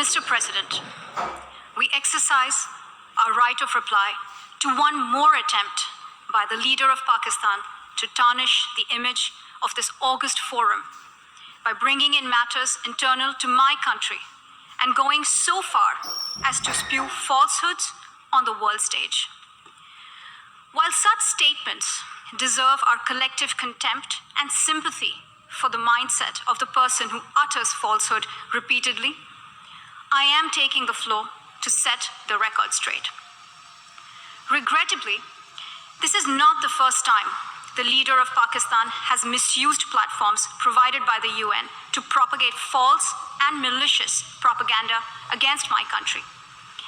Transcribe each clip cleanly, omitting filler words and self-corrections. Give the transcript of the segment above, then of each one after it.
Mr. President, we exercise our right of reply to one more attempt by the leader of Pakistan to tarnish the image of this august forum by bringing in matters internal to my country and going so far as to spew falsehoods on the world stage. While such statements deserve our collective contempt and sympathy for the mindset of the person who utters falsehood repeatedly, I am taking the floor to set the record straight. Regrettably, this is not the first time the leader of Pakistan has misused platforms provided by the UN to propagate false and malicious propaganda against my country,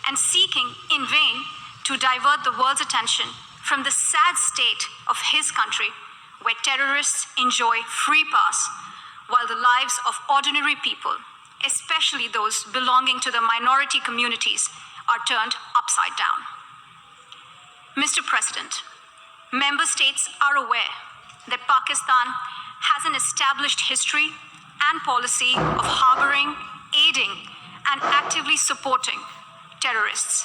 and seeking in vain to divert the world's attention from the sad state of his country, where terrorists enjoy free pass while the lives of ordinary people, especially those belonging to the minority communities, are turned upside down. Mr. President, member states are aware that Pakistan has an established history and policy of harboring, aiding, and actively supporting terrorists.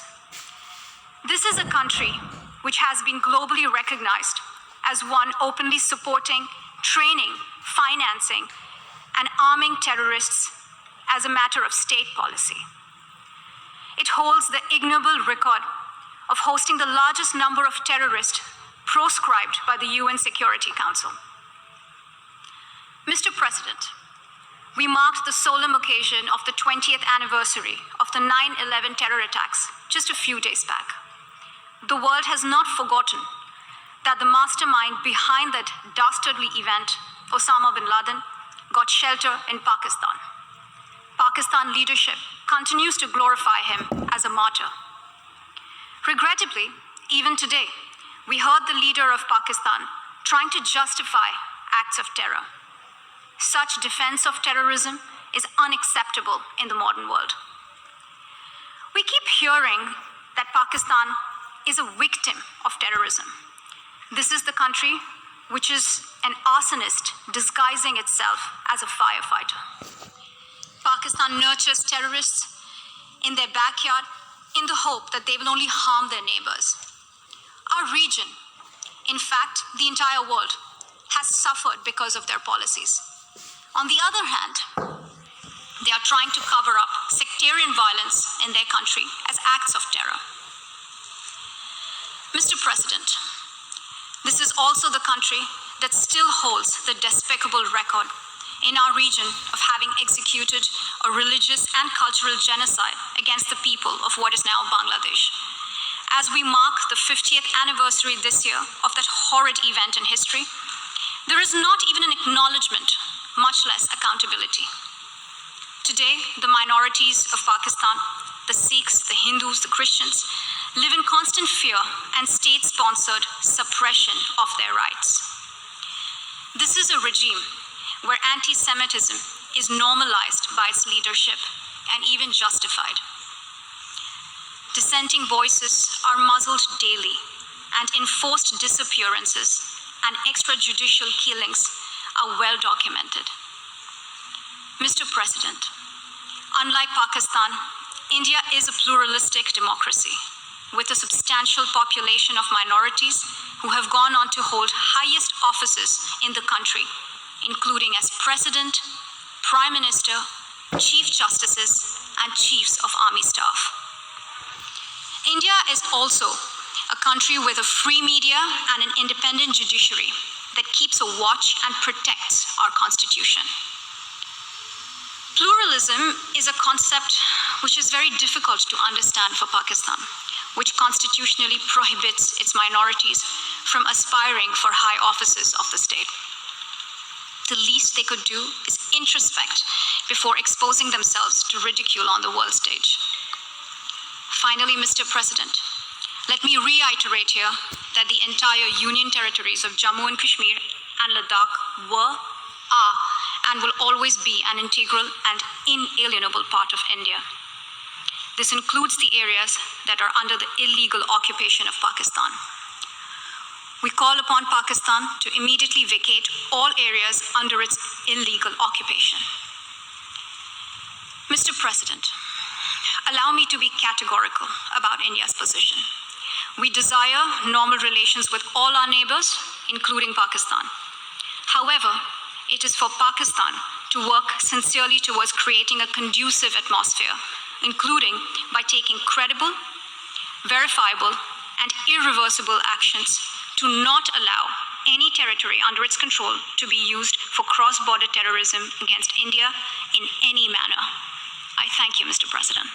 This is a country which has been globally recognized as one openly supporting, training, financing, and arming terrorists as a matter of state policy. It holds the ignoble record of hosting the largest number of terrorists proscribed by the UN Security Council. Mr. President, we marked the solemn occasion of the 20th anniversary of the 9/11 terror attacks just a few days back. The world has not forgotten that the mastermind behind that dastardly event, Osama bin Laden, got shelter in Pakistan. Pakistan leadership continues to glorify him as a martyr. Regrettably, even today, we heard the leader of Pakistan trying to justify acts of terror. Such defense of terrorism is unacceptable in the modern world. We keep hearing that Pakistan is a victim of terrorism. This is the country which is an arsonist disguising itself as a firefighter. Pakistan nurtures terrorists in their backyard in the hope that they will only harm their neighbors. Our region, in fact, the entire world, has suffered because of their policies. On the other hand, they are trying to cover up sectarian violence in their country as acts of terror. Mr. President, this is also the country that still holds the despicable record in our region of having executed a religious and cultural genocide against the people of what is now Bangladesh. As we mark the 50th anniversary this year of that horrid event in history, there is not even an acknowledgement, much less accountability. Today, the minorities of Pakistan, the Sikhs, the Hindus, the Christians, live in constant fear and state-sponsored suppression of their rights. This is a regime where anti-Semitism is normalized by its leadership and even justified. Dissenting voices are muzzled daily, and enforced disappearances and extrajudicial killings are well documented. Mr. President, unlike Pakistan, India is a pluralistic democracy with a substantial population of minorities who have gone on to hold highest offices in the country, including as President, Prime Minister, Chief Justices, and Chiefs of Army Staff. India is also a country with a free media and an independent judiciary that keeps a watch and protects our constitution. Pluralism is a concept which is very difficult to understand for Pakistan, which constitutionally prohibits its minorities from aspiring for high offices of the state. The least they could do is introspect before exposing themselves to ridicule on the world stage. Finally, Mr. President, let me reiterate here that the entire Union territories of Jammu and Kashmir and Ladakh were, are, and will always be an integral and inalienable part of India. This includes the areas that are under the illegal occupation of Pakistan. We call upon Pakistan to immediately vacate all areas under its illegal occupation. Mr. President, allow me to be categorical about India's position. We desire normal relations with all our neighbors, including Pakistan. However, it is for Pakistan to work sincerely towards creating a conducive atmosphere, including by taking credible, verifiable, and irreversible actions to not allow any territory under its control to be used for cross-border terrorism against India in any manner. I thank you, Mr. President.